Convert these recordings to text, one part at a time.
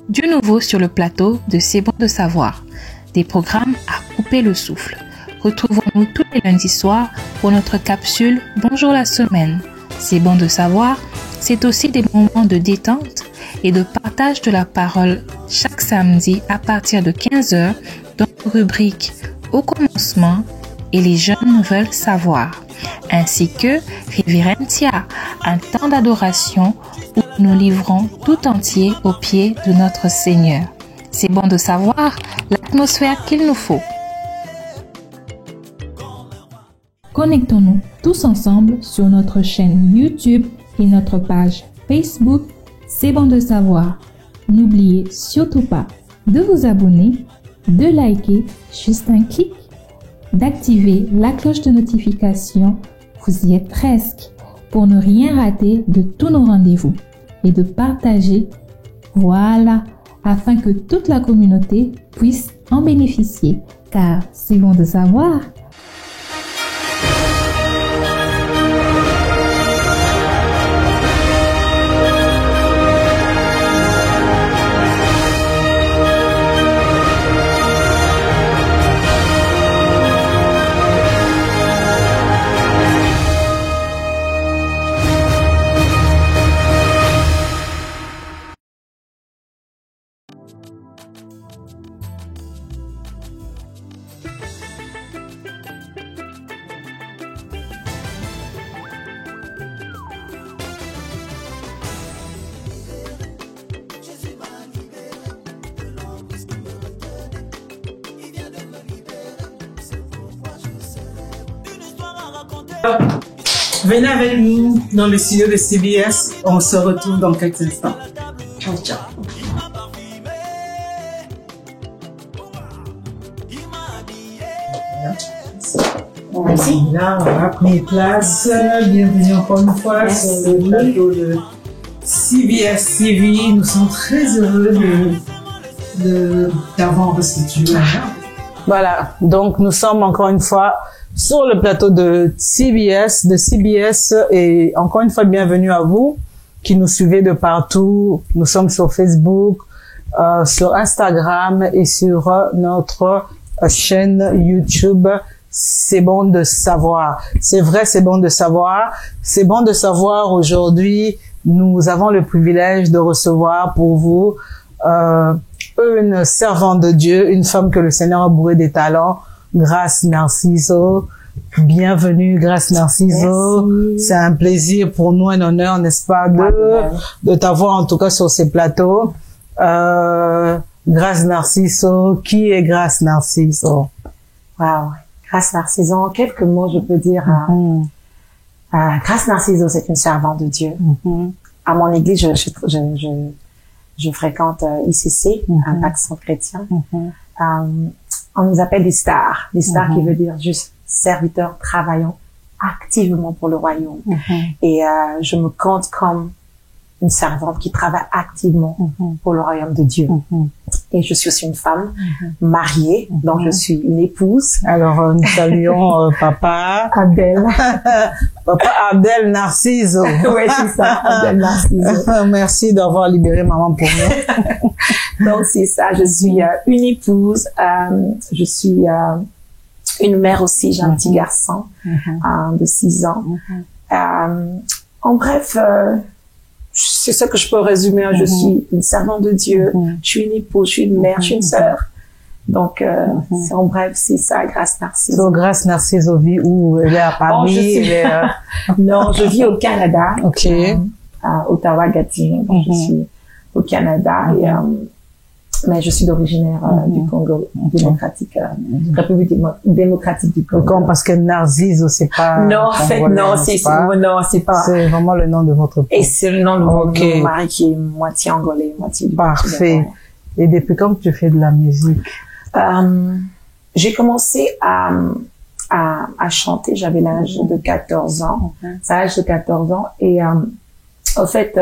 Du nouveau sur le plateau de C'est bon de savoir, des programmes à couper le souffle. Retrouvons-nous tous les lundis soirs pour notre capsule Bonjour la semaine. C'est bon de savoir, c'est aussi des moments de détente et de partage de la parole chaque samedi à partir de 15h dans nos rubriques Au commencement et les jeunes veulent savoir, ainsi que Révérentia, un temps d'adoration où nous livrons tout entier aux pieds de notre Seigneur. C'est bon de savoir l'atmosphère qu'il nous faut. Connectons-nous tous ensemble sur notre chaîne YouTube et notre page Facebook. C'est bon de savoir. N'oubliez surtout pas de vous abonner, de liker, juste un clic, d'activer la cloche de notification, vous y êtes presque, pour ne rien rater de tous nos rendez-vous et de partager, voilà, afin que toute la communauté puisse en bénéficier, car c'est bon de savoir. Venez avec nous dans le studio de CBS. On se retrouve dans quelques instants. Ciao, ciao. Merci. Là, on a pris place. Bienvenue encore une fois sur le plateau de CBS TV. Nous sommes très heureux d'avoir reçu tu. Voilà. Donc, nous sommes encore une fois sur le plateau de CBS, et encore une fois, bienvenue à vous qui nous suivez de partout. Nous sommes sur Facebook, sur Instagram et sur notre chaîne YouTube. C'est bon de savoir. C'est vrai, c'est bon de savoir. C'est bon de savoir aujourd'hui. Nous avons le privilège de recevoir pour vous une servante de Dieu, une femme que le Seigneur a bourrée des talents. Grace Narciso, bienvenue Grace Narciso. Merci. C'est un plaisir pour nous, un honneur, n'est-ce pas, de t'avoir en tout cas sur ces plateaux. Grace Narciso, qui est Grace Narciso? Wow, Grace Narciso, en quelques mots, je peux dire, Grace Narciso, c'est une servante de Dieu. À mon église, je fréquente ICC, un accent chrétien. On nous appelle des stars qui veut dire juste serviteurs travaillant activement pour le royaume. Et je me compte comme une servante qui travaille activement pour le royaume de Dieu. Et je suis aussi une femme mariée, donc je suis une épouse. Alors nous saluons papa Abdel. Papa Abdel Narciso. Oui, c'est ça, Abdel Narciso. Merci d'avoir libéré maman pour nous. Donc c'est ça, je suis une épouse, je suis une mère aussi, j'ai un petit garçon de 6 ans. En bref, c'est ça que je peux résumer. Je suis une servante de Dieu, je suis une épouse, je suis une mère, je suis une sœur. Donc, en bref, c'est ça, Grace Narciso. Donc, Grace Narciso vit où? Elle est à Paris? Non, je vis au Canada. Ok. À Ottawa-Gatineau. Donc, je suis au Canada mais je suis d'origine du Congo démocratique, République démocratique du Congo. Parce que Narciso, c'est pas... Non, en fait, non, c'est pas. C'est vraiment le nom de votre Et c'est le nom de mon mari qui est moitié angolais, moitié du Parfait. Et depuis quand tu fais de la musique? J'ai commencé à chanter, j'avais l'âge de 14 ans. C'est à l'âge de 14 ans. Et, en fait,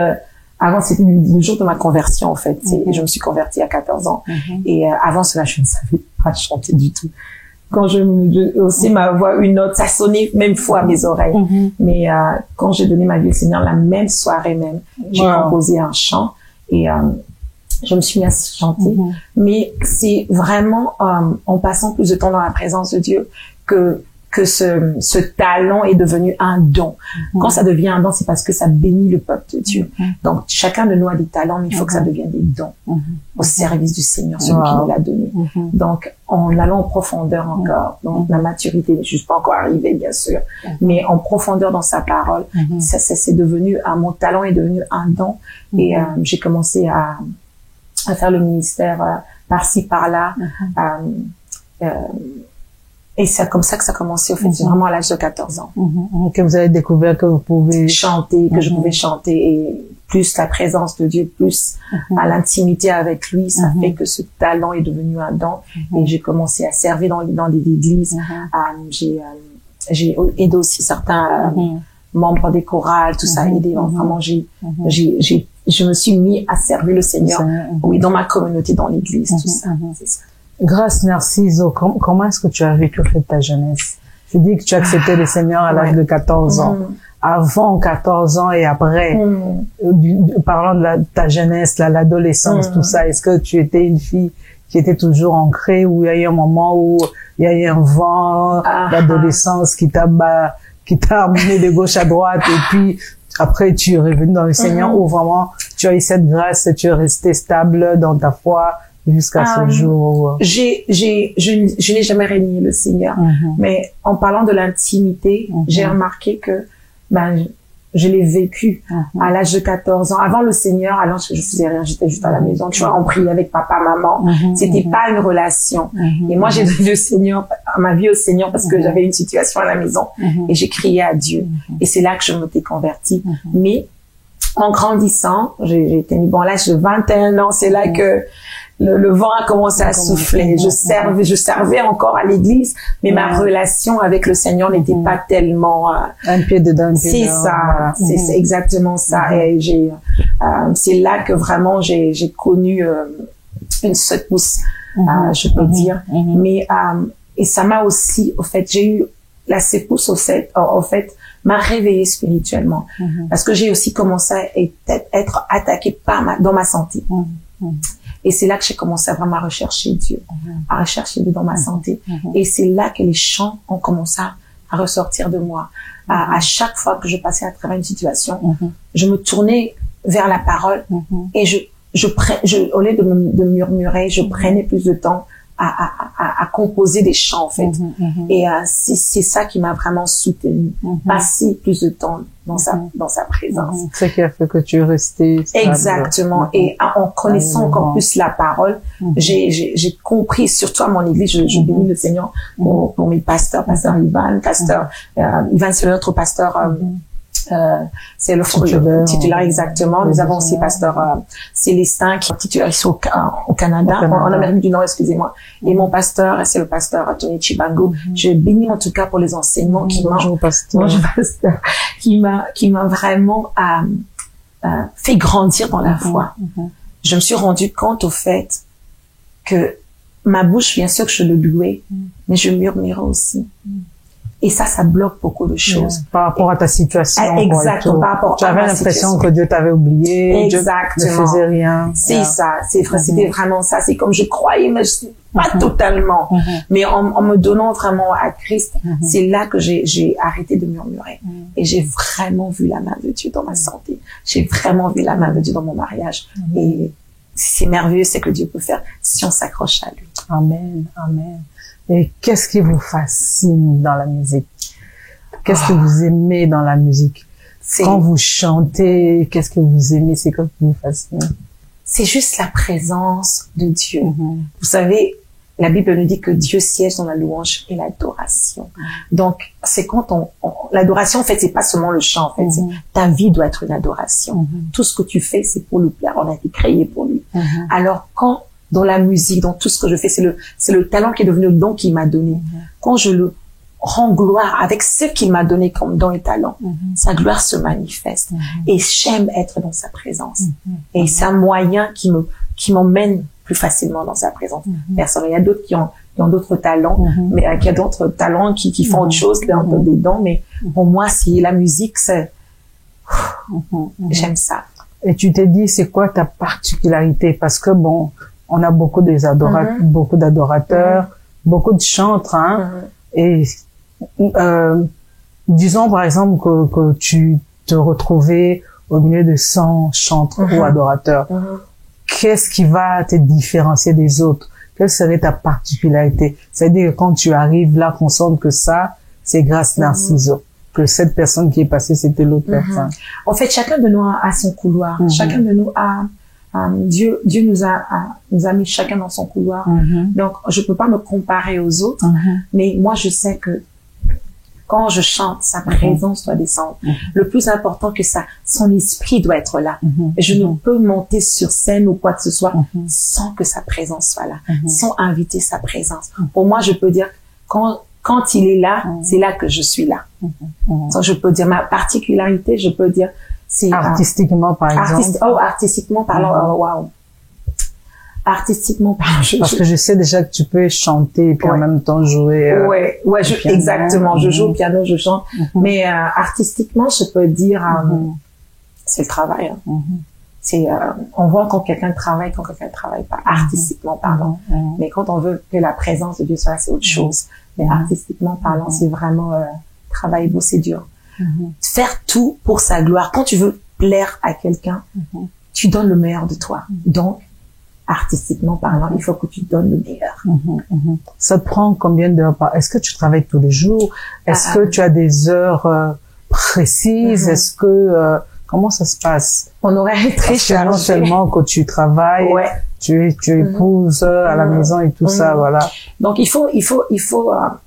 avant, c'était le jour de ma conversion, en fait. Je me suis convertie à 14 ans. Et avant cela, je ne savais pas chanter du tout. Quand aussi ma voix, une note, ça sonnait même fou à mes oreilles. Mais quand j'ai donné ma vie au Seigneur, la même soirée même, j'ai composé un chant. Et je me suis mis à chanter. Mais c'est vraiment en passant plus de temps dans la présence de Dieu que ce talent est devenu un don. Quand ça devient un don, c'est parce que ça bénit le peuple de Dieu. Donc, chacun de nous a des talents, mais il faut que ça devienne des dons au service du Seigneur, celui qui nous l'a donné. Donc, en allant en profondeur encore, donc la maturité n'est juste pas encore arrivée, bien sûr, mais en profondeur dans sa parole, ça c'est devenu, mon talent est devenu un don. Et j'ai commencé à faire le ministère par-ci, par-là. Et c'est comme ça que ça a commencé, au fait, vraiment à l'âge de 14 ans. Que vous avez découvert que vous pouvez chanter, que je pouvais chanter, et plus la présence de Dieu, plus à l'intimité avec lui, ça fait que ce talent est devenu un don. Et j'ai commencé à servir dans des églises. J'ai aidé aussi certains membres des chorales, tout ça, aidé. Vraiment, je me suis mis à servir le Seigneur, oui, dans ma communauté, dans l'église, tout ça, c'est ça. Grâce Narciso, comment est-ce que tu as vécu ta jeunesse? Tu dis que tu as accepté le Seigneur à l'âge de 14 ans. Avant 14 ans et après, parlant de ta jeunesse, l'adolescence, tout ça, est-ce que tu étais une fille qui était toujours ancrée, ou il y a eu un moment où il y a eu un vent d'adolescence qui t'a amené de gauche à droite, et puis après tu es revenu dans le Seigneur, ou vraiment tu as eu cette grâce et tu es resté stable dans ta foi jusqu'à ce jour? Je n'ai jamais régné le Seigneur, mais en parlant de l'intimité, j'ai remarqué que je l'ai vécu à l'âge de 14 ans. Avant le Seigneur, alors je faisais rien, j'étais juste à la maison, tu vois, on priait avec papa, maman. C'était pas une relation. Et moi, j'ai donné le Seigneur, ma vie au Seigneur, parce que j'avais une situation à la maison et j'ai crié à Dieu. Et c'est là que je m'étais convertie. Mais en grandissant, j'ai été bon, à l'âge de 21 ans, c'est là que le vent a commencé à souffler. Je servais encore à l'église, mais ma relation avec le Seigneur n'était pas tellement un pied dedans, un pied c'est dehors, ça, voilà. C'est exactement ça. Et c'est là que vraiment j'ai connu une secousse, je peux dire. Mais et ça m'a aussi, au fait, j'ai eu la secousse au fait m'a réveillée spirituellement, parce que j'ai aussi commencé à être attaquée dans ma santé. Et c'est là que j'ai commencé à vraiment rechercher Dieu, à rechercher Dieu dans ma santé. Et c'est là que les chants ont commencé à ressortir de moi. À chaque fois que je passais à travers une situation, je me tournais vers la parole et au lieu de murmurer, je prenais plus de temps à composer des chants, en fait. Et c'est ça qui m'a vraiment soutenue. Passer plus de temps dans sa présence. C'est ce qui a fait que tu es resté stable. Exactement. Et en connaissant encore plus la parole, j'ai compris, surtout à mon église, je bénis le Seigneur pour mes pasteurs, pasteur Ivan, Ivan c'est notre pasteur, c'est le titulaire exactement. Nous avons aussi pasteur Célestin qui est titulaire ici au Canada, en Amérique du Nord, excusez-moi. Et mon pasteur, c'est le pasteur Tony Chibango. Je bénis en tout cas pour les enseignements qui m'a vraiment fait grandir dans la foi. Je me suis rendu compte au fait que ma bouche, bien sûr que je le louais, mais je murmurais aussi. Et ça bloque beaucoup de choses. Par rapport à ta situation. Exactement. Par rapport tu avais l'impression que Dieu t'avait oublié. Exactement. Dieu ne faisait rien. C'est ça. C'était vraiment ça. C'est comme je croyais, mais je pas totalement. Mais en me donnant vraiment à Christ, c'est là que j'ai arrêté de murmurer. Et j'ai vraiment vu la main de Dieu dans ma santé. J'ai vraiment vu la main de Dieu dans mon mariage. Et c'est merveilleux, c'est que Dieu peut faire si on s'accroche à lui. Amen. Amen. Et qu'est-ce qui vous fascine dans la musique? Qu'est-ce que vous aimez dans la musique? Quand vous chantez, qu'est-ce que vous aimez? C'est quoi qui vous fascine? C'est juste la présence de Dieu. Vous savez, la Bible nous dit que Dieu siège dans la louange et l'adoration. Donc, c'est quand l'adoration, en fait, c'est pas seulement le chant, en fait. Ta vie doit être une adoration. Tout ce que tu fais, c'est pour le plaire. On a été créé pour lui. Alors, quand dans la musique, dans tout ce que je fais, c'est le talent qui est devenu le don qu'il m'a donné. Quand je le rends gloire avec ce qu'il m'a donné comme don et talent, sa gloire se manifeste. Et j'aime être dans sa présence. Et c'est un moyen qui m'emmène plus facilement dans sa présence. Personne. Il y a d'autres qui ont d'autres talents, mais il y a d'autres talents qui font autre chose, qui ont des dons, mais pour moi, c'est la musique, j'aime ça. Et tu t'es dit, c'est quoi ta particularité? Parce que bon, on a beaucoup beaucoup d'adorateurs, beaucoup de chantres, hein. Et disons par exemple que tu te retrouvais au milieu de 100 chantres ou adorateurs. Qu'est-ce qui va te différencier des autres? Quelle serait ta particularité? C'est-à-dire que quand tu arrives là, qu'on sente que ça, c'est grâce Narciso. Que cette personne qui est passée, c'était l'autre personne. En fait, chacun de nous a son couloir. Chacun de nous a Dieu nous a mis chacun dans son couloir. Donc, je peux pas me comparer aux autres, mais moi, je sais que quand je chante, sa présence doit descendre. Le plus important que ça, son esprit doit être là. Et je ne peux monter sur scène ou quoi que ce soit sans que sa présence soit là, sans inviter sa présence. Pour moi, je peux dire, quand il est là, c'est là que je suis là. Donc, je peux dire ma particularité, je peux dire, c'est artistiquement par exemple. Artistiquement parlant, waouh. Artistiquement parlant, parce que je sais déjà que tu peux chanter et puis en même temps jouer. Exactement. Je joue au piano, je chante. Mais artistiquement, je peux dire, c'est le travail. C'est, on voit quand quelqu'un travaille, quand quelqu'un ne travaille pas, artistiquement parlant. Mais quand on veut que la présence de Dieu soit là, c'est autre chose. Mais artistiquement parlant, c'est vraiment travailler beau, c'est dur. Faire tout pour sa gloire. Quand tu veux plaire à quelqu'un, tu donnes le meilleur de toi. Donc, artistiquement parlant, il faut que tu donnes le meilleur. Ça te prend combien d'heures est-ce que tu travailles tous les jours? Est-ce que tu as des heures précises? Est-ce que comment ça se passe? On aurait très chargé. Non seulement que tu travailles, tu épouses à la maison et tout ça, voilà. Donc il faut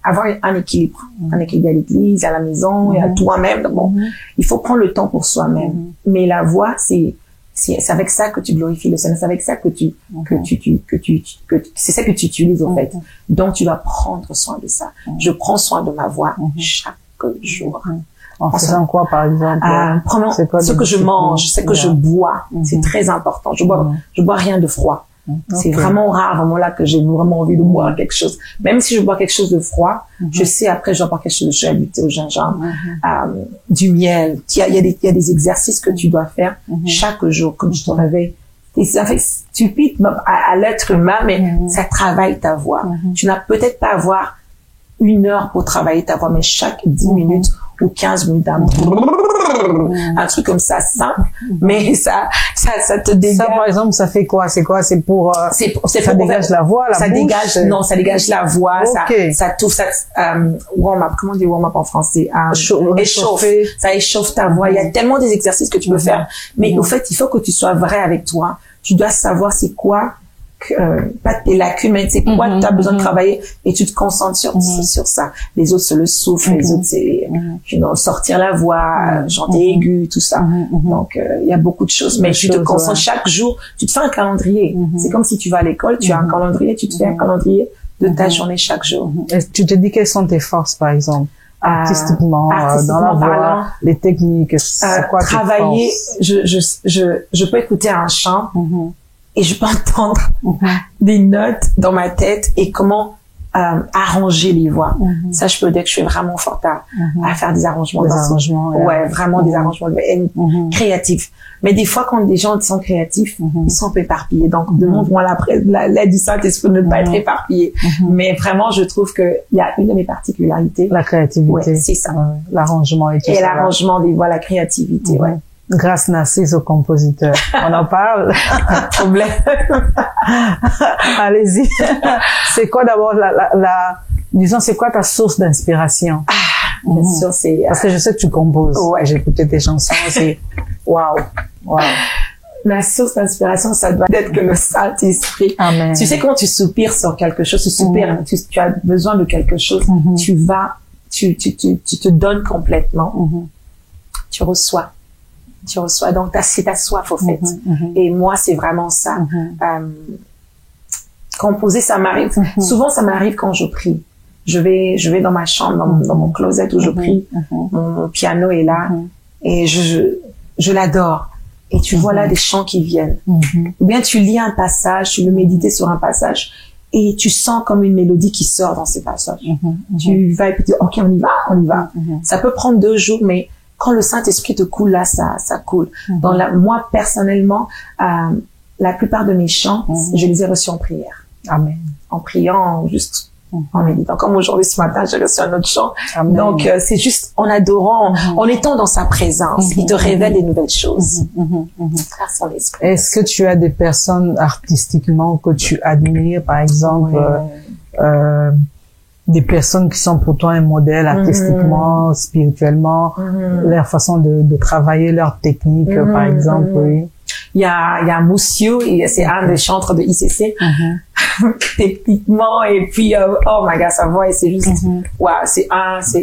avoir un équilibre à l'église, à la maison et à toi-même. Bon, il faut prendre le temps pour soi-même. Mais la voix, c'est avec ça que tu glorifies le Seigneur, c'est avec ça que c'est ça que tu utilises en fait. Donc tu vas prendre soin de ça. Je prends soin de ma voix chaque jour. En faisant quoi, par exemple? Ce que je mange, ce que je bois, c'est très important. Je bois rien de froid. C'est vraiment rare, vraiment là, que j'ai vraiment envie de boire quelque chose. Même si je bois quelque chose de froid, je sais après, je dois boire quelque chose de chaud, au gingembre, du miel. Il y a des exercices que tu dois faire chaque jour, comme tu te réveilles. Et ça fait stupide à l'être humain, mais ça travaille ta voix. Tu n'as peut-être pas à avoir 1 heure pour travailler ta voix, mais chaque 10 minutes ou 15 minutes un truc comme ça simple, mais ça te dégage. Ça, par exemple, ça fait quoi? C'est quoi? C'est pour, ça dégage la voix, la bouche? Non, ça dégage la voix, ça touffe, warm up, comment on dit warm up en français? Échauffe. Ça échauffe ta voix. Il y a tellement des exercices que tu peux faire. Mais au fait, il faut que tu sois vrai avec toi. Tu dois savoir c'est quoi, pas tes lacunes, mais c'est quoi tu as besoin de travailler et tu te concentres sur ça. Les autres, c'est le souffle, les autres, c'est sortir la voix, chanter aigu, tout ça. Donc, il y a beaucoup de choses, mais tu te concentres chaque jour, tu te fais un calendrier. C'est comme si tu vas à l'école, tu as un calendrier, tu te fais un calendrier de ta journée chaque jour. Et tu te dis quelles sont tes forces, par exemple? Artistiquement, dans la voix, les techniques, c'est quoi travailler, je peux écouter un chant, et je peux entendre des notes dans ma tête et comment arranger les voix. Ça, je peux dire que je suis vraiment forte à faire des arrangements. Vraiment des arrangements créatifs. Mais des fois, quand des gens sont créatifs, ils sont un peu éparpillés. Donc, demande-moi l'aide du Saint-Esprit de ne pas être éparpillés. Mais vraiment, je trouve que il y a une de mes particularités. La créativité. Ouais, c'est ça. L'arrangement et tout ça. Et l'arrangement des voix, la créativité, Grâce Narcisse au compositeur. On en parle? Pas de problème. Allez-y. C'est quoi d'abord disons, c'est quoi ta source d'inspiration? Bien sûr, c'est... Parce que je sais que tu composes. J'ai écouté tes chansons, c'est waouh. Ma source d'inspiration, ça doit être que le Saint-Esprit. Amen. Tu sais, quand tu soupires sur quelque chose, tu as besoin de quelque chose, tu te donnes complètement. Tu reçois. Donc, c'est ta soif, au fait. Et moi, c'est vraiment ça. Composer, ça m'arrive. Souvent, ça m'arrive quand je prie. Je vais dans ma chambre, dans mon closet où je prie. Mon piano est là. Et je l'adore. Et tu vois là des chants qui viennent. Ou bien tu lis un passage, tu veux méditer sur un passage. Et tu sens comme une mélodie qui sort dans ces passages. Tu vas et puis tu dis, OK, on y va. Ça peut prendre 2 jours, mais quand le Saint-Esprit te coule là, ça coule. Moi, personnellement, la plupart de mes chants, je les ai reçus en prière. Amen. En priant, juste en méditant. Comme aujourd'hui, ce matin, j'ai reçu un autre chant. Amen. Donc, c'est juste en adorant, en étant dans sa présence. Il te révèle des nouvelles choses. Par son esprit. Est-ce que tu as des personnes artistiquement que tu admires, par exemple, des personnes qui sont pour toi un modèle artistiquement, spirituellement, leur façon de travailler, leur technique, par exemple, oui. Il y a Moussio, c'est un des chantres de ICC, techniquement, et puis, oh my god, sa voix, c'est juste, c'est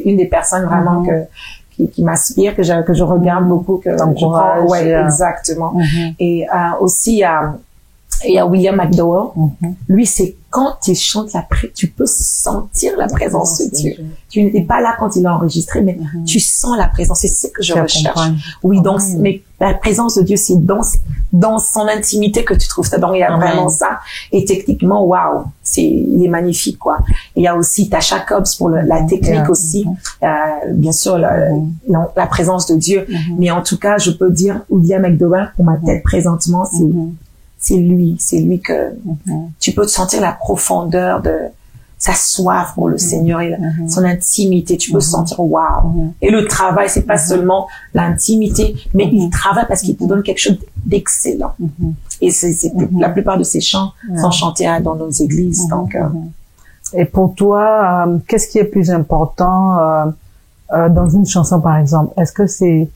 une des personnes vraiment qui m'inspire, que je regarde beaucoup, que t'encourage. Exactement. Et, aussi, il y a William McDowell. Lui, c'est quand il chante tu peux sentir la présence de Dieu. Tu n'étais pas là quand il a enregistré, mais tu sens la présence. C'est ce que je recherche. Oui, donc, mais la présence de Dieu, c'est dans son intimité que tu trouves ça. Donc, il y a vraiment ça. Et techniquement, waouh, il est magnifique, quoi. Il y a aussi Tasha Cobbs pour la technique aussi. Bien sûr, la présence de Dieu. Mais en tout cas, je peux dire William McDowell, pour ma tête présentement, c'est lui que tu peux sentir la profondeur de sa soif pour le Seigneur et son intimité. Tu peux sentir waouh. Et le travail, c'est pas seulement l'intimité, mais il travaille parce qu'il te donne quelque chose d'excellent. Et la plupart de ces chants sont chantés dans nos églises. Donc, et pour toi, qu'est-ce qui est plus important dans une chanson, par exemple? Est-ce que c'est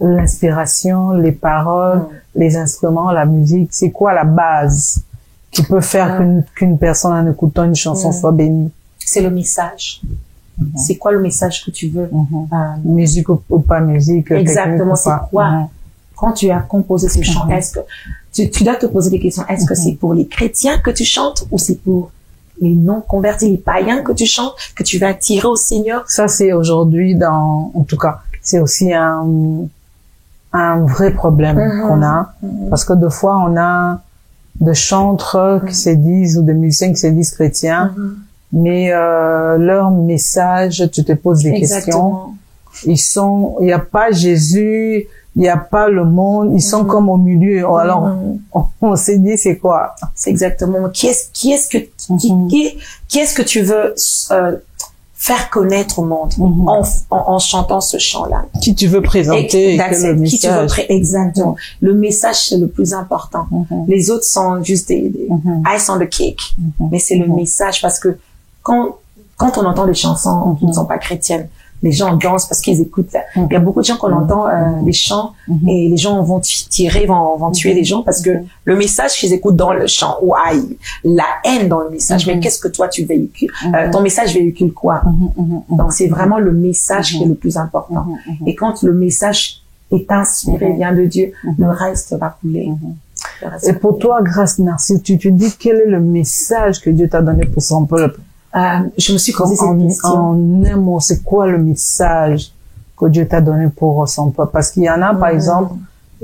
l'inspiration, les paroles, les instruments, la musique? C'est quoi la base qui peut faire qu'une personne en écoutant une chanson soit bénie? C'est le message. C'est quoi le message que tu veux? Musique ou pas musique? Exactement, c'est quoi? Quand tu as composé ce chant, est-ce que tu dois te poser des questions? Est-ce que c'est pour les chrétiens que tu chantes ou c'est pour les non convertis, les païens que tu chantes, que tu vas attirer au Seigneur? Ça, c'est aujourd'hui en tout cas, c'est aussi un vrai problème qu'on a, parce que des fois on a de chantres qui se disent ou de musiciens qui se disent chrétiens, mais leur message, tu te poses des questions. Il y a pas Jésus, il y a pas le monde, ils sont comme au milieu. Alors on s'est dit c'est quoi? C'est exactement. Qui est-ce que tu veux faire connaître au monde en chantant ce chant-là? Qui tu veux présenter? Exactement. Le message, c'est le plus important. Les autres sont juste des ice on the cake. Mais c'est le message, parce que quand on entend des chansons qui ne sont pas chrétiennes, les gens dansent parce qu'ils écoutent. Il y a beaucoup de gens qu'on entend les chants et les gens vont tirer, vont tuer les gens parce que le message qu'ils écoutent dans le chant, ou la haine dans le message. Mais qu'est-ce que toi tu véhicules? Ton message véhicule quoi? Donc c'est vraiment le message qui est le plus important. Et quand le message est inspiré, vient de Dieu, le reste va couler. Et pour toi, Grâce Narcisse, tu te dis quel est le message que Dieu t'a donné pour son peuple? Je me suis posé cette question. En un mot, c'est quoi le message que Dieu t'a donné pour son peuple? Parce qu'il y en a, par exemple,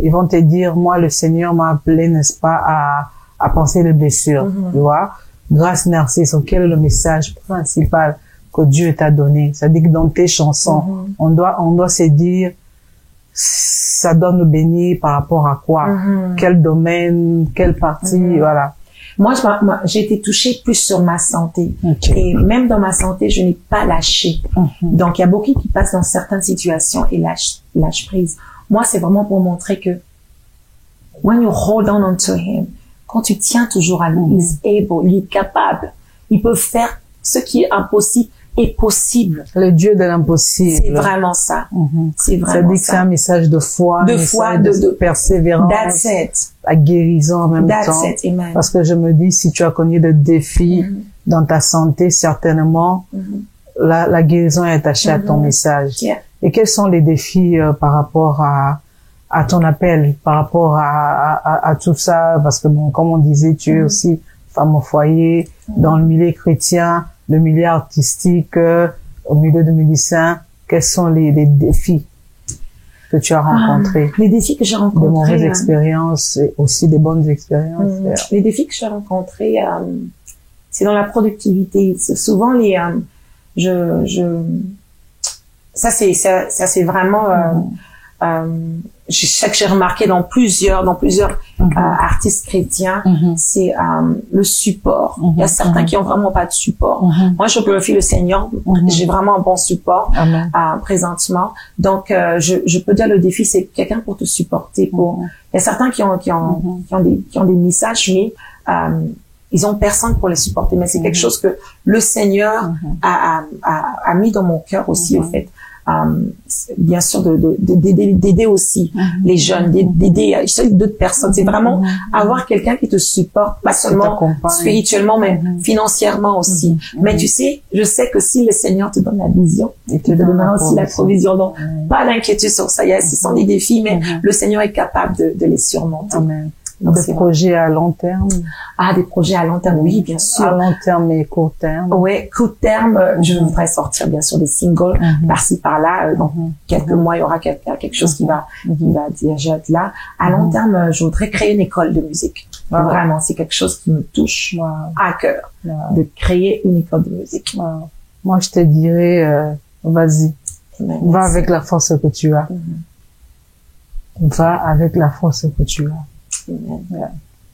ils vont te dire, moi, le Seigneur m'a appelé, n'est-ce pas, à penser les blessures, tu vois? Grâce Narcisse, quel est le message principal que Dieu t'a donné? C'est-à-dire que dans tes chansons, on doit se dire, ça doit nous bénir par rapport à quoi? Quel domaine, quelle partie, voilà. Moi, j'ai été touchée plus sur ma santé. Et même dans ma santé, je n'ai pas lâché. Donc, il y a beaucoup qui passent dans certaines situations et lâchent prise. Moi, c'est vraiment pour montrer que when you hold on to him, quand tu tiens toujours à lui, he's able, il est capable. Il peut faire ce qui est impossible est possible. Le Dieu de l'impossible. C'est vraiment ça. C'est vraiment ça. Ça dit que c'est un message de foi, de persévérance. That's it. La guérison en même temps. That's it, amen. Parce que je me dis, si tu as connu des défis dans ta santé, certainement, la guérison est attachée à ton message. Et quels sont les défis par rapport à ton appel, par rapport à tout ça? Parce que bon, comme on disait, tu es aussi femme au foyer, dans le milieu chrétien, le milieu artistique, au milieu de médecins. Quels sont les défis que tu as rencontrés? Les défis que j'ai rencontrés. De mauvaises expériences et aussi des bonnes expériences. Les défis que j'ai rencontrés, c'est dans la productivité. Souvent ça c'est vraiment je sais que j'ai remarqué dans plusieurs artistes chrétiens, c'est le support. Il y a certains qui ont vraiment pas de support. Moi, je glorifie le Seigneur. J'ai vraiment un bon support présentement. Donc, je peux dire le défi, c'est quelqu'un pour te supporter. Il y a certains qui ont des messages, mais ils ont personne pour les supporter. Mais c'est quelque chose que le Seigneur a mis dans mon cœur aussi, au fait. Bien sûr d'aider aussi les jeunes, d'aider d'autres personnes. C'est vraiment avoir quelqu'un qui te supporte, pas seulement spirituellement, mais financièrement aussi. Mais tu sais, je sais que si le Seigneur te donne la vision, il te donnera aussi la provision. Donc, pas d'inquiétude sur ça. Ce sont des défis, mais le Seigneur est capable de les surmonter. Amen. Donc, des projets à long terme. Des projets à long terme, oui, bien sûr. À long terme et court terme. Oui, court terme, je voudrais sortir, bien sûr, des singles par-ci, par-là. Dans quelques mois, il y aura quelque chose qui va déjà être là. À long terme, je voudrais créer une école de musique. Vraiment, c'est quelque chose qui me touche à cœur, de créer une école de musique. Moi, je te dirais, vas-y. Va avec la force que tu as. Va avec la force que tu as.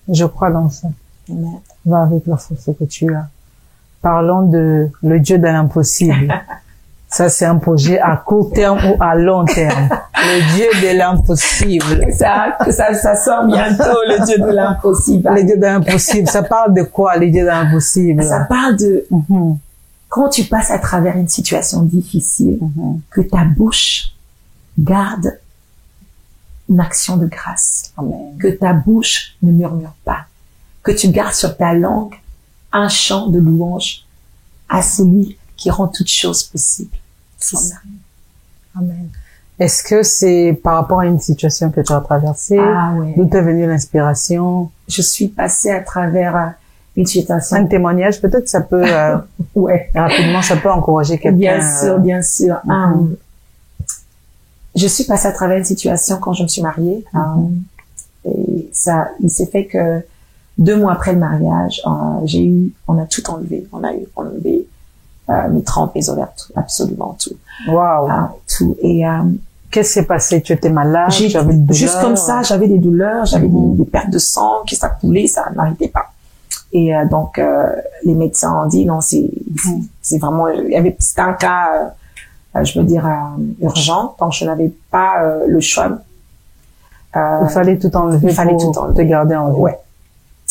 Je crois dans ça. Va avec la force que tu as. Parlons de le Dieu de l'impossible. Ça, c'est un projet à court terme ou à long terme. Le Dieu de l'impossible. Ça sort bientôt, le Dieu de l'impossible. Le Dieu de l'impossible. Ça parle de quoi, le Dieu de l'impossible? Ça parle de quand tu passes à travers une situation difficile, que ta bouche garde une action de grâce. Amen. Que ta bouche ne murmure pas. Que tu gardes sur ta langue un chant de louange à celui qui rend toutes choses possibles. C'est ça. Amen. Est-ce que c'est par rapport à une situation que tu as traversée? Ouais. D'où t'est venue l'inspiration? Je suis passée à travers une situation. Un témoignage, peut-être ça peut, rapidement, ça peut encourager quelqu'un. Bien sûr. Je suis passée à travers une situation quand je me suis mariée. Et il s'est fait que 2 mois après le mariage, on a tout enlevé. On a enlevé mes trompes, mes ovaires, tout, absolument tout. Wow. Tout. Et qu'est-ce qui s'est passé? Tu étais malade? J'avais des douleurs? Juste comme ça, j'avais des douleurs, j'avais des pertes de sang, ça coulait, ça n'arrêtait pas. Et donc les médecins ont dit non, c'est vraiment, c'était un cas. Je veux dire urgent, donc je n'avais pas le choix. Il fallait tout enlever. Il fallait tout enlever. Te garder en vie. Ouais.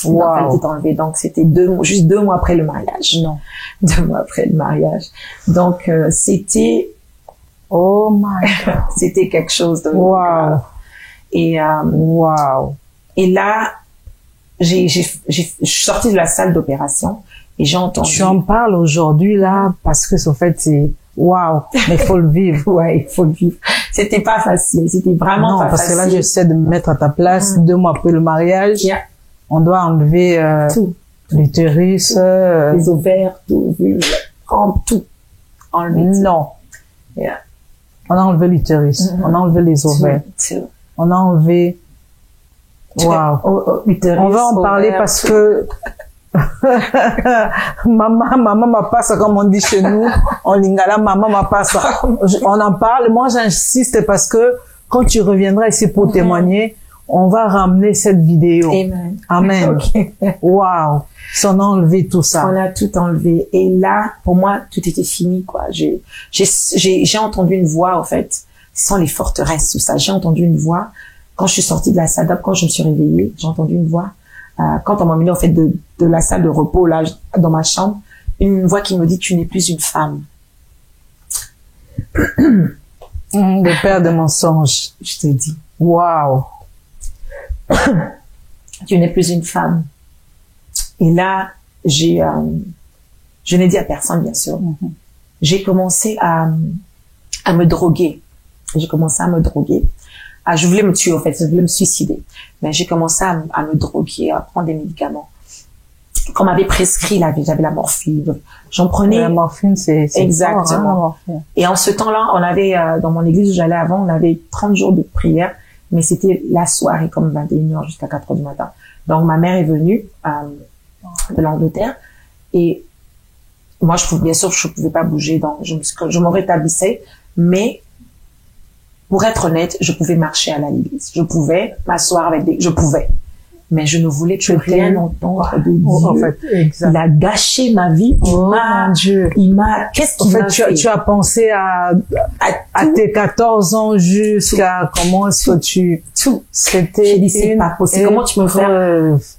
Wow. Il fallait tout enlever. Donc c'était juste 2 mois après le mariage. Non. 2 mois après le mariage. Donc c'était. Oh my God. C'était quelque chose de. Wow. Wow. Et là, je suis sortie de la salle d'opération et j'ai entendu. Tu en parles aujourd'hui là parce que en fait c'est. Waouh, mais il faut le vivre. Ouais, il faut le vivre. C'était pas facile, c'était vraiment pas facile. Parce que là, j'essaie de me mettre à ta place. 2 mois après le mariage, on doit enlever tout, l'utérus, les ovaires, tout, tout. Enlever. Non. On a enlevé l'utérus, on a enlevé les ovaires, on a enlevé. Waouh. On va en parler parce que. maman m'a pas ça, comme on dit chez nous en lingala, maman m'a pas ça. On en parle, moi j'insiste parce que quand tu reviendras ici pour témoigner, on va ramener cette vidéo. Amen. Okay. Waouh, on a enlevé tout ça. On a tout enlevé et là pour moi tout était fini quoi. J'ai entendu une voix en fait, ce sont les forteresses tout ça. J'ai entendu une voix quand je suis sortie de la salle d'op, quand je me suis réveillée, j'ai entendu une voix. Quand on m'a mis en fait de la salle de repos là dans ma chambre, une voix qui me dit tu n'es plus une femme. Le père de mensonges, je te dis. Waouh. Tu n'es plus une femme. Et là, je n'ai dit à personne bien sûr. J'ai commencé à me droguer. J'ai commencé à me droguer. Je voulais me tuer, en fait. Je voulais me suicider. Mais j'ai commencé à me droguer, à prendre des médicaments. Qu'on m'avait prescrit, là, j'avais la morphine. J'en prenais. La morphine, c'est exactement. Fort, hein, et en ce temps-là, on avait, dans mon église où j'allais avant, on avait 30 jours de prière. Mais c'était la soirée, comme 21h jusqu'à 4h du matin. Donc, ma mère est venue, de l'Angleterre. Et moi, bien sûr, je pouvais pas bouger. Donc, je me rétablissais. Mais, pour être honnête, je pouvais marcher à l'église. Je pouvais m'asseoir avec je pouvais. Mais je ne voulais plus rien entendre de Dieu. En fait, exact. Il a gâché ma vie. Mon Dieu. Qu'est-ce qu'il m'a fait? Tu as pensé à tes 14 ans jusqu'à comment est-ce que tout. C'était J'ai dit, c'est pas possible. Comment tu me fais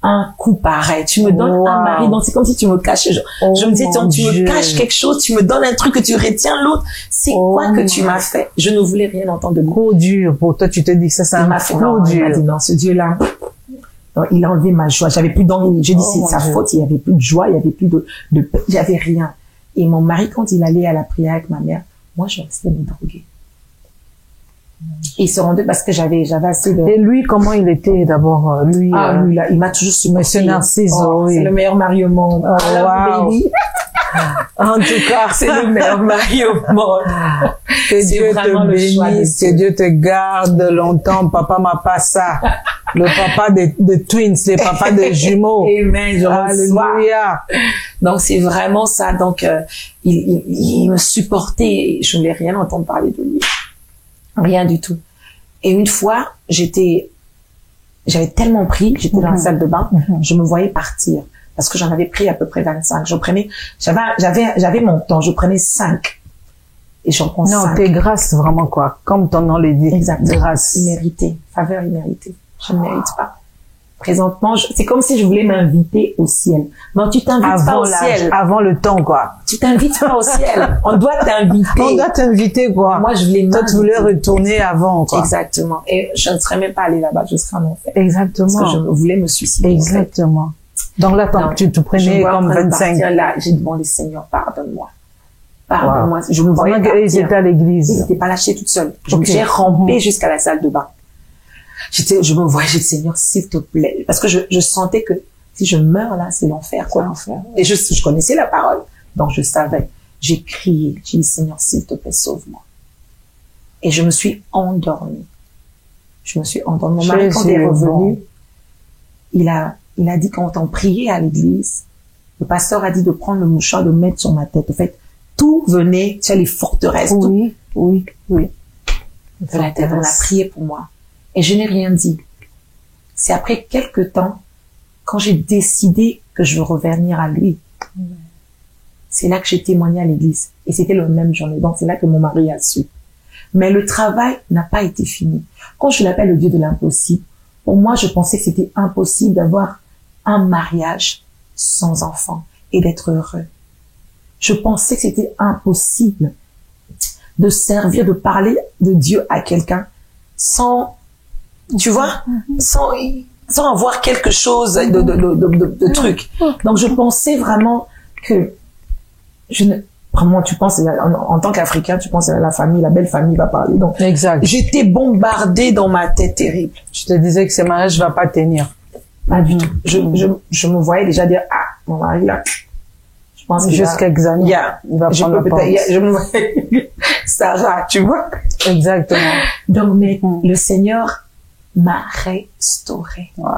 un coup pareil? Tu me donnes un mari, donc c'est comme si tu me cachais. Je me disais, tu me caches quelque chose, tu me donnes un truc que tu retiens l'autre. C'est quoi que tu m'as fait? Je ne voulais rien entendre de lui. Trop dur. Pour toi, tu te dis que ça, c'est un trop dur. Il m'a dit, non, ce Dieu-là. Donc, il a enlevé ma joie. J'avais plus d'envie. J'ai dit, c'est de sa faute. Il y avait plus de joie. Il y avait plus il y avait rien. Et mon mari, quand il allait à la prière avec ma mère, moi, je restais me droguer. Et il se rendait parce que j'avais assez de... Et lui, comment il était d'abord, lui? Lui, là, il m'a toujours supporté. Monsieur Narcisse, oui. C'est le meilleur mari au monde. Wow. En tout cas, c'est le meilleur mari au monde. Que Dieu te bénisse, que Dieu te garde longtemps. Papa m'a pas ça. Le papa de twins, le papa de jumeaux. Amen. Alléluia. Donc c'est vraiment ça. Donc il me supportait. Je ne voulais rien entendre parler de lui. Rien du tout. Et une fois, j'avais tellement pris, j'étais dans la salle de bain, je me voyais partir. Parce que j'en avais pris à peu près 25. J'avais mon temps, je prenais 5. Et j'en prends 5. Non, t'es grâce vraiment quoi. Comme ton nom le dit. Exactement. Grâce. Immérité. Faveur imméritée. Je ne mérite pas. Présentement, c'est comme si je voulais m'inviter au ciel. Non, tu t'invites pas au ciel. Avant le temps, quoi. Tu t'invites pas au ciel. On doit t'inviter. On doit t'inviter, quoi. Moi, je voulais Toi, tu voulais retourner avant, quoi. Exactement. Et je ne serais même pas allée là-bas. Je serais en enfer. Exactement. Parce que je voulais me suicider. Exactement. Donc là, tu te prenais comme 25. Là, j'ai demandé, Seigneur, pardonne-moi. Pardonne-moi. Wow. Je me voyais partir. Ils étaient à l'église. Ils n'étaient pas lâchés toute seule. J'ai rampé jusqu'à la salle de bain. Je me voyais, j'ai dit, Seigneur, s'il te plaît. Parce que je sentais que si je meurs là, c'est l'enfer, quoi. L'enfer. Et je connaissais la parole. Donc je savais. J'ai crié. J'ai dit, Seigneur, s'il te plaît, sauve-moi. Et je me suis endormie. Mon mari, quand il est revenu, il a dit, quand on priait à l'église, le pasteur a dit de prendre le mouchoir, de mettre sur ma tête. En fait, tout venait, tu sais, les forteresses. Oui. On a prié pour moi. Et je n'ai rien dit. C'est après quelques temps, quand j'ai décidé que je veux revenir à lui. C'est là que j'ai témoigné à l'église. Et c'était le même journée. Donc c'est là que mon mari a su. Mais le travail n'a pas été fini. Quand je l'appelle le Dieu de l'impossible, pour moi, je pensais que c'était impossible d'avoir un mariage sans enfant et d'être heureux. Je pensais que c'était impossible de servir, de parler de Dieu à quelqu'un sans, tu vois, sans avoir quelque chose de truc. Donc je pensais vraiment que vraiment, tu penses, en tant qu'Africain, tu penses à la famille, la belle famille va parler. Donc, exact. J'étais bombardée dans ma tête terrible. Je te disais que ce mariage va pas tenir. Pas du tout. Je me voyais déjà dire, mon mari là, je pense que jusqu'à examen. Il va prendre la porte. Je me voyais, Sarah, tu vois. Exactement. Donc, mais le Seigneur m'a restaurée. Wow.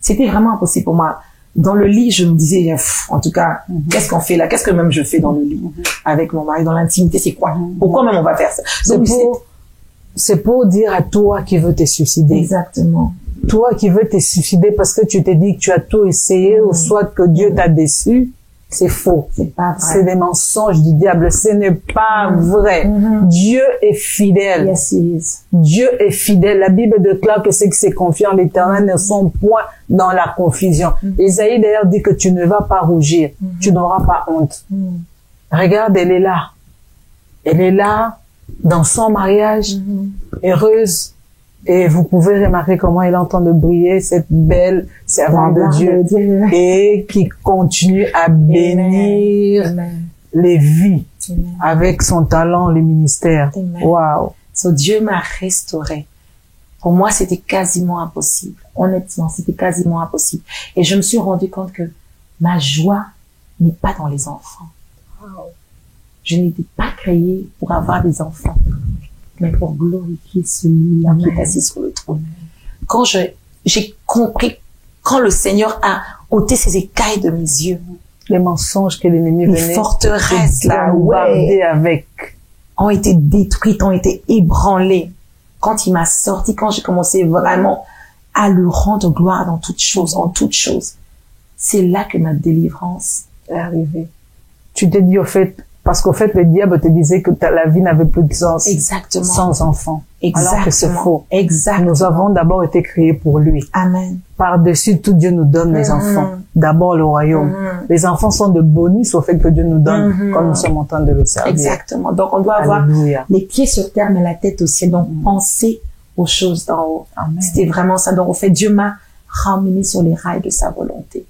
C'était vraiment impossible pour moi. Dans le lit, je me disais, en tout cas, qu'est-ce qu'on fait là? Qu'est-ce que même je fais dans le lit avec mon mari? Dans l'intimité, c'est quoi? Pourquoi même on va faire ça? C'est pour dire à toi qui veux te suicider. Exactement. Toi qui veux te suicider parce que tu t'es dit que tu as tout essayé ou soit que Dieu t'a déçu. C'est faux. C'est pas vrai. C'est des mensonges du diable. Ce n'est pas vrai. Dieu est fidèle. Yes, he is. Dieu est fidèle. La Bible déclare que ceux qui se confient en l'Éternel ne sont point dans la confusion. Isaïe d'ailleurs dit que tu ne vas pas rougir. Tu n'auras pas honte. Regarde, elle est là. Elle est là, dans son mariage, heureuse. Et vous pouvez remarquer comment elle est en train de briller, cette belle servante de Dieu, et qui continue à bénir les vies avec son talent, le ministère. Waouh! So, Dieu m'a restaurée. Pour moi, c'était quasiment impossible. Honnêtement, c'était quasiment impossible. Et je me suis rendu compte que ma joie n'est pas dans les enfants. Je n'étais pas créée pour avoir des enfants, mais pour glorifier celui-là qui est assis sur le trône. Quand j'ai compris, quand le Seigneur a ôté ses écailles de mes yeux, les mensonges que l'ennemi venait les forteresses là, bombarder avec. ont été détruites, ont été ébranlées. Quand il m'a sorti, quand j'ai commencé vraiment à lui rendre gloire dans toutes choses, en toutes choses, c'est là que ma délivrance est arrivée. Tu t'es dit, au fait, parce qu'au fait, le diable te disait que la vie n'avait plus de sens. Exactement. Sans enfant. Exactement. Alors que c'est faux. Exactement. Nous avons d'abord été créés pour lui. Amen. Par-dessus tout, Dieu nous donne les enfants. D'abord le royaume. Les enfants sont de bonus au fait que Dieu nous donne quand nous sommes en train de le servir. Exactement. Donc, on doit avoir les pieds sur terre, mais la tête au ciel. Donc, penser aux choses d'en haut. C'était vraiment ça. Donc, au fait, Dieu m'a ramené sur les rails de sa volonté.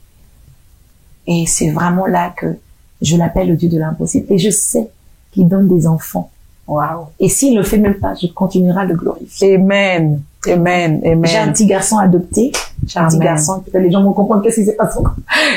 Et c'est vraiment là que je l'appelle le Dieu de l'impossible. Et je sais qu'il donne des enfants. Waouh. Et s'il ne le fait même pas, je continuerai à le glorifier. Amen. Amen. Amen. J'ai un petit garçon adopté. J'ai un petit garçon. Peut-être les gens vont comprendre qu'est-ce qui s'est passé.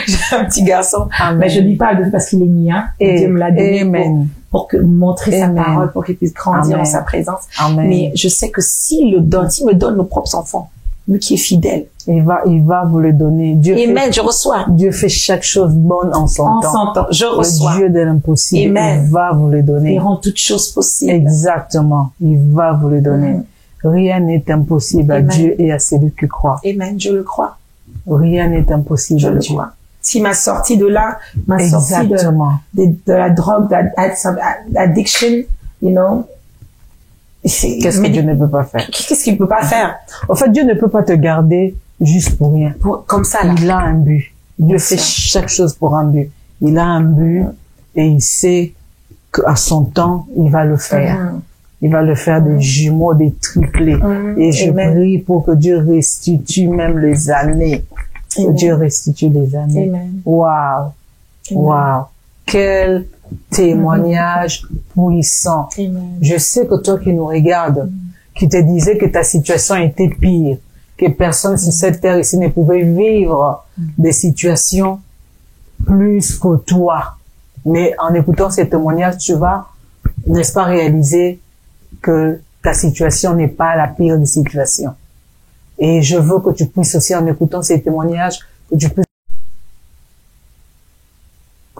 J'ai un petit garçon. Amen. Mais je dis pas adopté parce qu'il est mien. Et Dieu me l'a donné pour montrer sa parole, pour qu'il puisse grandir en sa présence. Amen. Mais je sais que s'il le donne, s'il me donne nos propres enfants, lui qui est fidèle, il va vous le donner. Amen, je reçois. Dieu fait chaque chose bonne en son temps. En son temps, je reçois. Le Dieu de l'impossible, il va vous le donner. Il rend toutes choses possibles. Exactement, il va vous le donner. Rien n'est impossible à Dieu et à celui qui croit. Amen, je le crois. Rien n'est impossible à Dieu. S'il m'a sorti de là, m'a sorti de la drogue, d'addiction, you know. Qu'est-ce que Dieu ne peut pas faire? Qu'est-ce qu'il peut pas faire? En fait, Dieu ne peut pas te garder juste pour rien. Comme ça, là. Il a un but. Dieu fait chaque chose pour un but. Il a un but et il sait qu'à son temps, il va le faire. Il va le faire des jumeaux, des triplés. Et je prie pour que Dieu restitue même les années. Que Dieu restitue les années. Waouh! Waouh! Quel témoignage puissant. Je sais que toi qui nous regardes, qui te disais que ta situation était pire, que personne sur cette terre ici ne pouvait vivre des situations plus que toi. Mais en écoutant ces témoignages, tu vas, n'est-ce pas, réaliser que ta situation n'est pas la pire des situations. Et je veux que tu puisses aussi, en écoutant ces témoignages, que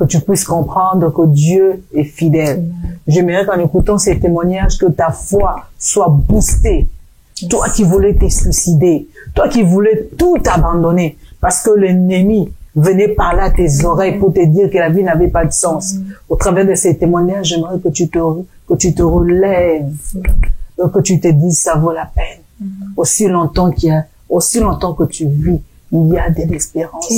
tu puisses comprendre que Dieu est fidèle. J'aimerais qu'en écoutant ces témoignages, que ta foi soit boostée. Toi qui voulais te suicider, toi qui voulais tout abandonner, parce que l'ennemi venait parler à tes oreilles pour te dire que la vie n'avait pas de sens. Au travers de ces témoignages, j'aimerais que tu te relèves, que tu te dises ça vaut la peine. Aussi longtemps que tu vis, il y a de l'espérance.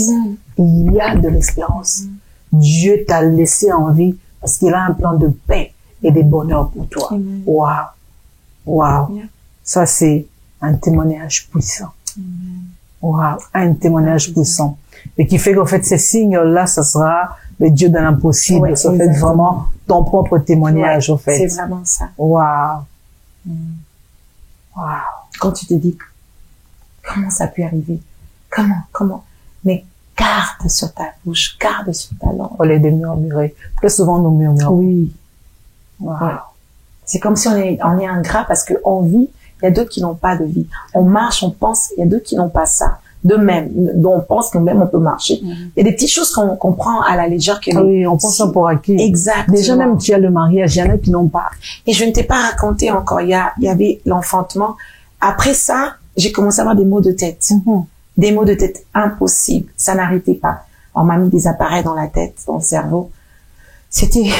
Il y a de l'espérance. Dieu t'a laissé en vie parce qu'il a un plan de paix et de bonheur pour toi. Waouh. Waouh. Ça, c'est un témoignage puissant. Waouh. Un témoignage puissant. Et qui fait qu'en fait, ces signes-là, ça sera le Dieu de l'impossible. Ça fait vraiment ton propre témoignage, au fait. C'est vraiment ça. Waouh. Waouh. Quand tu te dis, comment ça a pu arriver? Comment? Mais garde sur ta bouche, garde sur ta langue. Au lieu de murmurer. Très souvent, nous murmurons. Oui. Wow. Ouais. C'est comme si on est ingrat parce que on vit, il y a d'autres qui n'ont pas de vie. On marche, on pense, il y a d'autres qui n'ont pas ça. De même, dont on pense que même on peut marcher. Il y a des petites choses qu'on prend à la légère que oui, on pense pour acquis. Exactement. Déjà même tu as le mariage, il y en a qui n'ont pas. Et je ne t'ai pas raconté encore, il y avait l'enfantement. Après ça, j'ai commencé à avoir des maux de tête. Des maux de tête impossibles. Ça n'arrêtait pas. On m'a mis des appareils dans la tête, dans le cerveau. C'était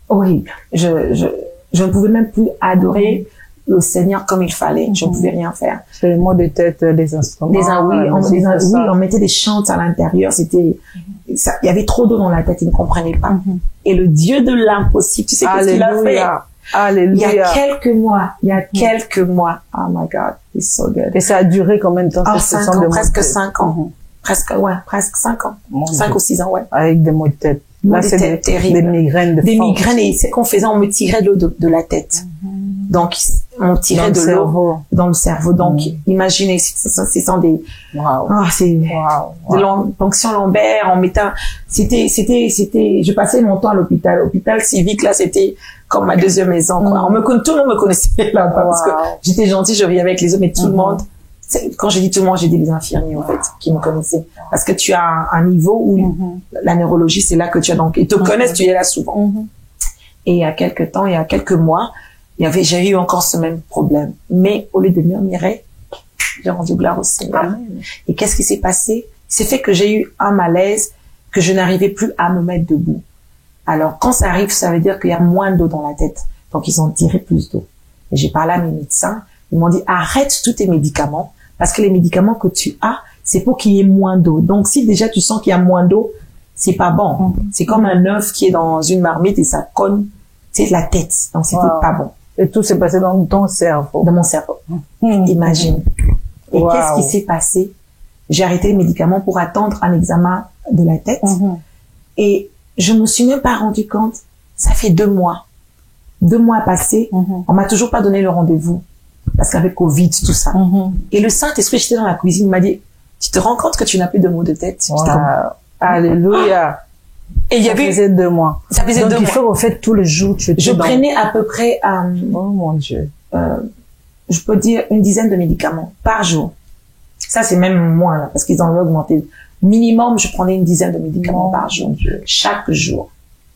horrible. Je ne pouvais même plus adorer le Seigneur comme il fallait. Je ne pouvais rien faire. C'est les maux de tête, des instruments. On mettait des chantes à l'intérieur. C'était, il y avait trop d'eau dans la tête. Il ne comprenait pas. Et le Dieu de l'impossible, tu sais qu'est-ce qu'il a fait? Alléluia. Il y a quelques mois. Oh my God, it's so good. Et ça a duré combien de temps? Presque 5 ans. Presque 5 ans. 5 ou 6 ans, ouais. Avec des maux de tête. Là, c'est des migraines Des migraines, et c'est qu'on faisait, on me tirait de l'eau de la tête. Donc, on tirait de l'eau dans le cerveau. Donc, imaginez, ce sont des, de ponction lombaire, on mettait, je passais mon temps à l'hôpital civique, là, c'était comme ma deuxième maison, quoi. Tout le monde me connaissait là-bas, parce que j'étais gentille, je riais avec les autres, mais tout le monde, quand je dis tout le monde, j'ai dit les infirmiers, en fait, qui me connaissaient. Parce que tu as un niveau où la neurologie, c'est là que tu as donc, ils te connaissent, tu es là souvent. Et il y a quelques mois, j'ai eu encore ce même problème. Mais au lieu de murmurer, j'ai rendu gloire au Seigneur. Amen. Et qu'est-ce qui s'est passé? C'est fait que j'ai eu un malaise, que je n'arrivais plus à me mettre debout. Alors, quand ça arrive, ça veut dire qu'il y a moins d'eau dans la tête. Donc, ils ont tiré plus d'eau. Et j'ai parlé à mes médecins. Ils m'ont dit, arrête tous tes médicaments, parce que les médicaments que tu as, c'est pour qu'il y ait moins d'eau. Donc, si déjà tu sens qu'il y a moins d'eau, c'est pas bon. C'est comme un œuf qui est dans une marmite et ça cogne, c'est la tête. Donc, c'était pas bon. Et tout s'est passé dans ton cerveau. Dans mon cerveau. Imagine. Et qu'est-ce qui s'est passé? J'ai arrêté les médicaments pour attendre un examen de la tête. Et je me suis même pas rendu compte. Ça fait 2 mois. 2 mois passés. On m'a toujours pas donné le rendez-vous. Parce qu'avec Covid, tout ça. Et le Saint-Esprit, j'étais dans la cuisine, il m'a dit, tu te rends compte que tu n'as plus de maux de tête? Alléluia. Et il y avait... Ça faisait 2 mois. Ça faisait 2 mois. Donc il faut refaire tout le jour. Je prenais à peu près, oh mon Dieu. Je peux dire une dizaine de médicaments par jour. Ça, c'est même moins, là, parce qu'ils ont augmenté. Minimum, je prenais une dizaine de médicaments par jour, chaque jour.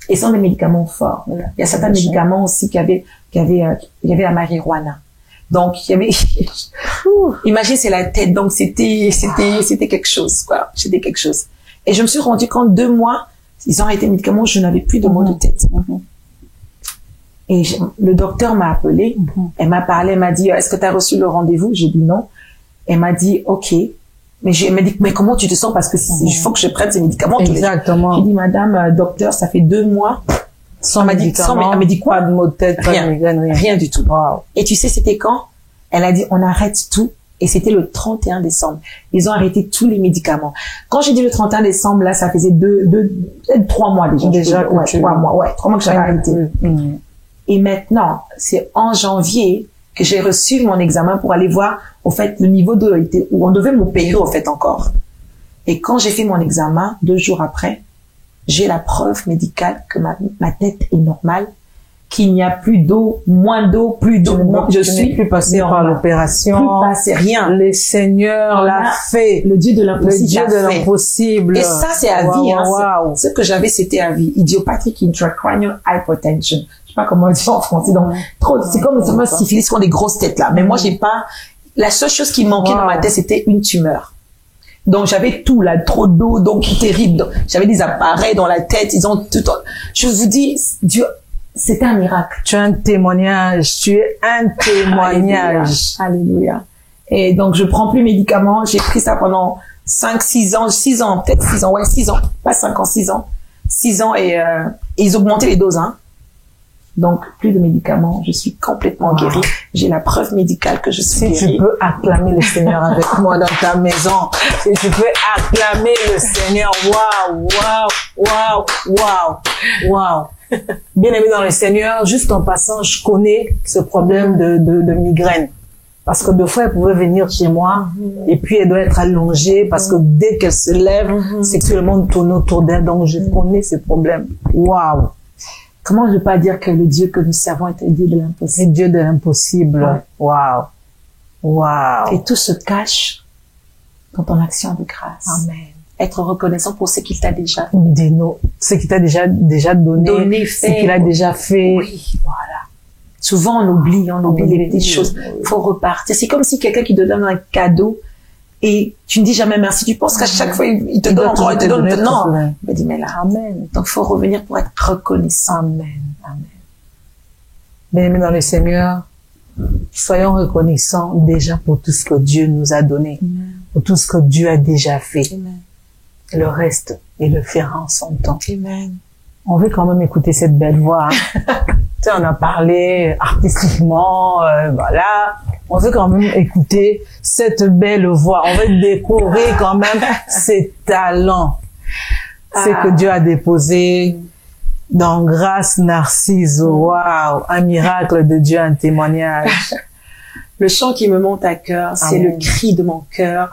Et ce sont des médicaments forts. Il y a certains médicaments aussi qui avaient la marijuana. Donc, il y avait, imagine, c'est la tête. Donc, c'était quelque chose, quoi. C'était quelque chose. Et je me suis rendu compte 2 mois, ils ont arrêté les médicaments, je n'avais plus de maux de tête. Et le docteur m'a appelé, elle m'a parlé, elle m'a dit, est-ce que tu as reçu le rendez-vous? J'ai dit non. Elle m'a dit, ok. Mais elle m'a dit, mais comment tu te sens? Parce que il faut que je prenne ces médicaments. Exactement. J'ai dit, madame, docteur, ça fait 2 mois. Sans médicaments. Elle m'a dit quoi? Pas de maux de tête, Rien du tout. Wow. Et tu sais, c'était quand? Elle a dit, on arrête tout. Et c'était le 31 décembre. Ils ont arrêté tous les médicaments. Quand j'ai dit le 31 décembre, là, ça faisait peut-être 3 mois déjà. 3 mois que j'avais arrêté. Et maintenant, c'est en janvier que j'ai reçu mon examen pour aller voir, au fait, le niveau d'eau était, où on devait m'opérer, au fait, encore. Et quand j'ai fait mon examen, 2 jours après, j'ai la preuve médicale que ma tête est normale, qu'il n'y a plus d'eau, moins d'eau, plus d'eau. Je suis plus passé par l'opération. Plus passé, rien. Le Seigneur l'a fait. Le Dieu de l'impossible. Le Dieu de l'impossible. Et ça, c'est à vie, hein. Ce que j'avais, c'était à vie. Idiopathic intracranial hypertension. Je sais pas comment on dit en français. Donc, c'est comme les syphilis qui ont des grosses têtes là. Mais moi, j'ai pas, la seule chose qui manquait dans ma tête, c'était une tumeur. Donc, j'avais tout, là, trop d'eau, donc terrible. J'avais des appareils dans la tête, ils ont tout. Je vous dis, Dieu, c'était un miracle. Tu es un témoignage. Tu es un témoignage. Alléluia. Et donc, je prends plus médicaments. J'ai pris ça pendant 6 ans, peut-être 6 ans. Ouais, 6 ans. Pas 5 ans, 6 ans. 6 ans et ils augmentaient les doses, hein. Donc, plus de médicaments. Je suis complètement guérie. J'ai la preuve médicale que je suis guérie. Si tu peux acclamer le Seigneur avec moi dans ta maison. Si tu peux acclamer le Seigneur. Waouh, waouh, waouh, waouh, waouh. Bien aimé dans le Seigneur, juste en passant, je connais ce problème de migraine. Parce que 2 fois, elle pouvait venir chez moi, et puis elle doit être allongée, parce que dès qu'elle se lève, c'est que le monde tourne autour d'elle. Donc, je connais ce problème. Waouh! Comment je peux pas dire que le Dieu que nous servons est un Dieu de l'impossible? C'est Dieu de l'impossible. Waouh! Waouh! Et tout se cache dans ton action de grâce. Amen. Être reconnaissant pour ce qu'il t'a déjà ce qu'il t'a déjà donné, ce qu'il a déjà fait. Oui, voilà. Souvent, on oublie les petites choses. Faut repartir. C'est comme si quelqu'un qui te donne un cadeau et tu ne dis jamais merci. Tu penses qu'à chaque fois, il te donne encore, il te donne. Non. Il me dit, mais là, amen. Donc, faut revenir pour être reconnaissant. Amen. Amen. Bien-aimés dans le Seigneur, soyons reconnaissants déjà pour tout ce que Dieu nous a donné, pour tout ce que Dieu a déjà fait. Amen. Le reste, il le fera en son temps. Amen. On veut quand même écouter cette belle voix. Hein. Tu sais, on a parlé artistiquement, voilà. On veut quand même écouter cette belle voix. On veut découvrir quand même ses talents. C'est que Dieu a déposé dans Grâce Narcisse. Waouh, un miracle de Dieu, un témoignage. Le chant qui me monte à cœur, c'est le cri de mon cœur.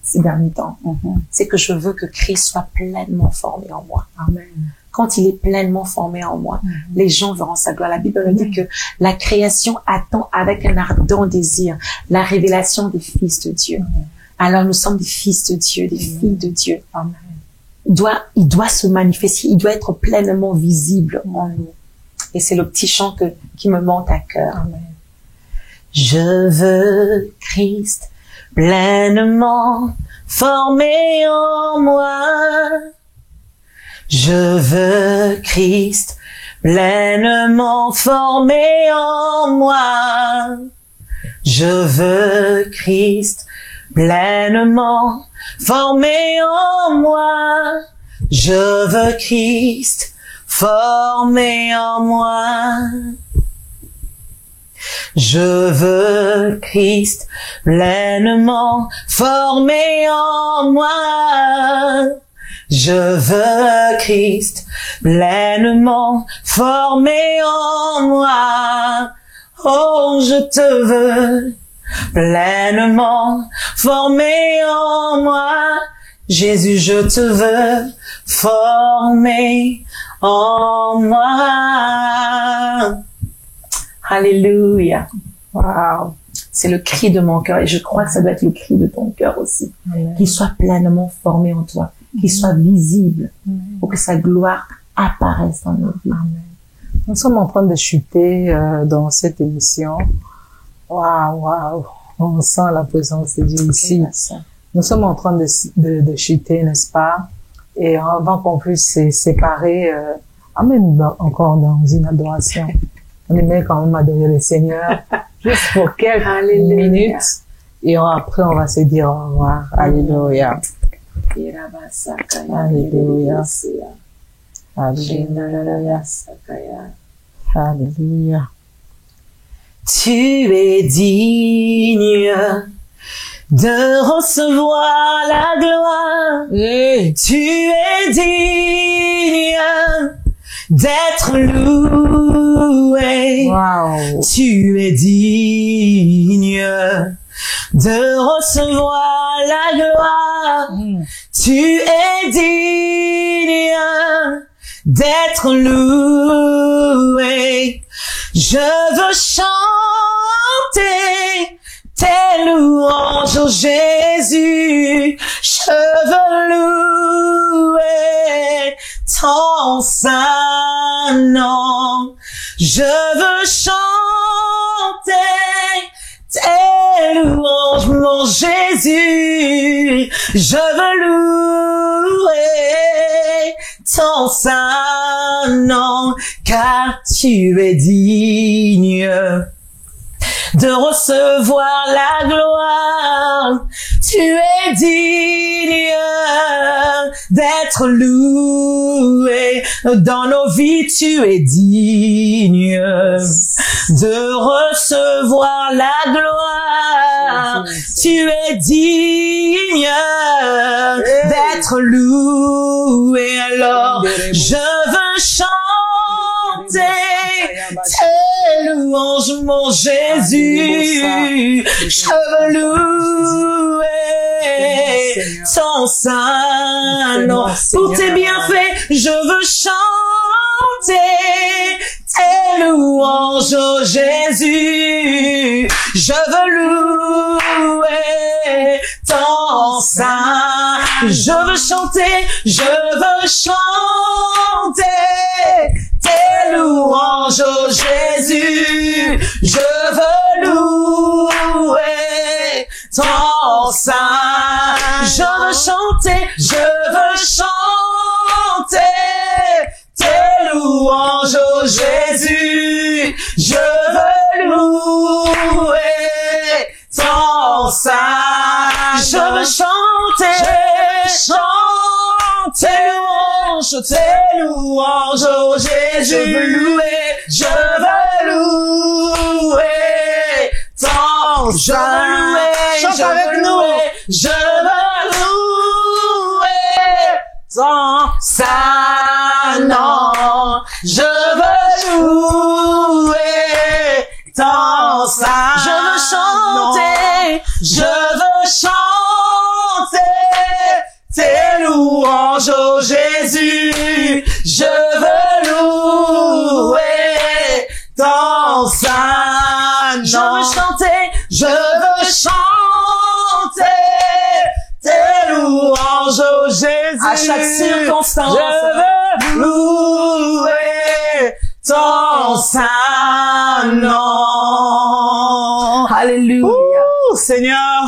Ces derniers temps, c'est que je veux que Christ soit pleinement formé en moi. Amen. Quand il est pleinement formé en moi, les gens verront sa gloire. La Bible nous dit que la création attend avec un ardent désir la révélation des fils de Dieu. Alors nous sommes des fils de Dieu, des filles de Dieu. Amen. Il doit se manifester, il doit être pleinement visible en nous. Et c'est le petit chant qui me monte à cœur. Amen. Je veux Christ pleinement formé en moi. Je veux Christ pleinement formé en moi. Je veux Christ pleinement formé en moi. Je veux Christ formé en moi. Je veux Christ pleinement formé en moi. Je veux Christ pleinement formé en moi. Oh, je te veux pleinement formé en moi. Jésus, je te veux formé en moi. Alléluia. Wow. C'est le cri de mon cœur et je crois que ça doit être le cri de ton cœur aussi. Qu'il soit pleinement formé en toi, qu'il soit visible pour que sa gloire apparaisse dans nos vies. Amen. Nous sommes en train de chuter dans cette émission. Waouh. On sent la présence de Dieu ici. Yes. Nous sommes en train de chuter, n'est-ce pas? Et avant qu'on puisse se séparer, amène encore dans une adoration. On aimerait quand même adorer le Seigneur, juste pour quelques minutes. Et après, on va se dire au revoir. Alléluia. Alléluia. Alléluia. Alléluia. Tu es digne de recevoir la gloire. Hey. Tu es digne d'être loué. Wow. Tu es digne de recevoir la gloire. Tu es digne d'être loué. Je veux chanter tes louanges, oh Jésus. Je veux louer ton saint nom. Je veux chanter tes louanges, mon Jésus. Je veux louer ton saint nom, car tu es digne de recevoir la gloire. Tu es digne d'être loué dans nos vies. Tu es digne de recevoir la gloire. Tu es digne d'être loué. Alors je veux chanter tes louanges, mon Jésus. Je veux louer ton saint nom. Pour tes bienfaits, je veux chanter tes louanges, oh Jésus. Je veux louer ton saint. Je veux chanter tes louanges, oh Jésus. Je veux louer ton saint. Je veux chanter tes louanges, oh Jésus. Je veux louer ton saint. Je veux chanter tes louanges, oh Jésus. Je veux louer ton saint. Chante avec nous. Je veux louer ton saint nom. Je veux louer ton saint. Je veux chanter tes louanges, oh Jésus. Je veux louer ton saint nom. Je veux chanter tes louanges, oh Jésus. À chaque circonstance. Je veux louer ton saint nom. Alléluia. Ouh, Seigneur,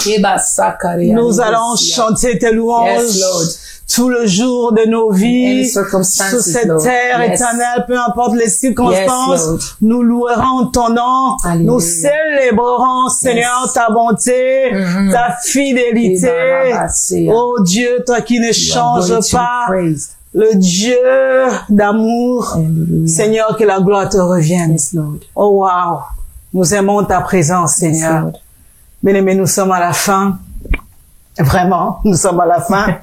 nous allons chanter tes louanges. Yes, Lord. Tout le jour de nos vies, sur cette Lord. terre Yes. éternelle, peu importe les circonstances, Yes, nous louerons ton nom, Alléluia. nous célébrerons, Seigneur, ta bonté, ta fidélité. Oh Dieu, toi qui ne changes pas, le Dieu d'amour, Alléluia. Seigneur, que la gloire te revienne. Yes, Lord. Oh wow, nous aimons ta présence, Seigneur. Lord. Bien-aimés, nous sommes à la fin. Vraiment, nous sommes à la fin.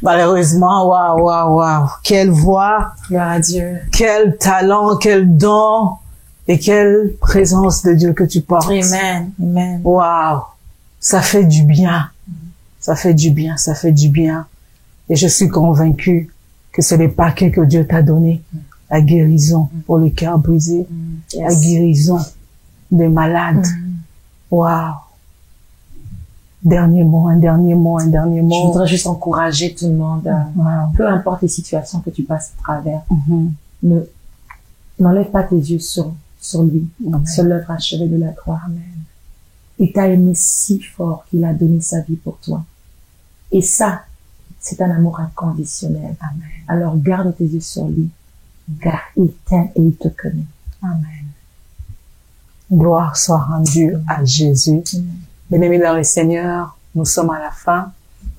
Malheureusement, waouh. Quelle voix, Gloire à Dieu. quel talent, quel don et quelle présence de Dieu que tu portes. Amen. Amen. Waouh. Ça fait du bien. Ça fait du bien, ça fait du bien. Et je suis convaincue que c'est les paquets que Dieu t'a donné. La guérison pour le cœur brisé. La Yes. guérison des malades. Waouh. Un dernier mot. Je voudrais juste encourager tout le monde, Wow. peu importe les situations que tu passes à travers, Mhm. n'enlève pas tes yeux sur lui, Amen. sur l'œuvre achevée de la croix. Il t'a aimé si fort qu'il a donné sa vie pour toi. Et ça, c'est un amour inconditionnel. Amen. Alors garde tes yeux sur lui, car il t'aime et il te connaît. Amen. Gloire soit rendue à Jésus. Bien-aimés dans le Seigneur, nous sommes à la fin.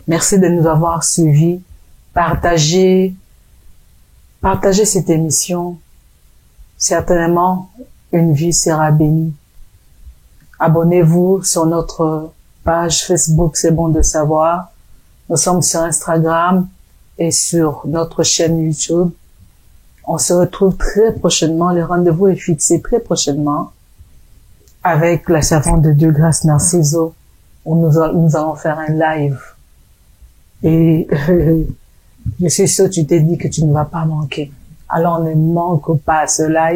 Merci de nous avoir suivis. Partagez cette émission. Certainement, une vie sera bénie. Abonnez-vous sur notre page Facebook, c'est bon de savoir. Nous sommes sur Instagram et sur notre chaîne YouTube. On se retrouve très prochainement. Le rendez-vous est fixé très prochainement avec la servante de Dieu, Grâce Narciso, où nous allons faire un live. Et je suis sûre que tu t'es dit que tu ne vas pas manquer. Alors ne manque pas à ce live.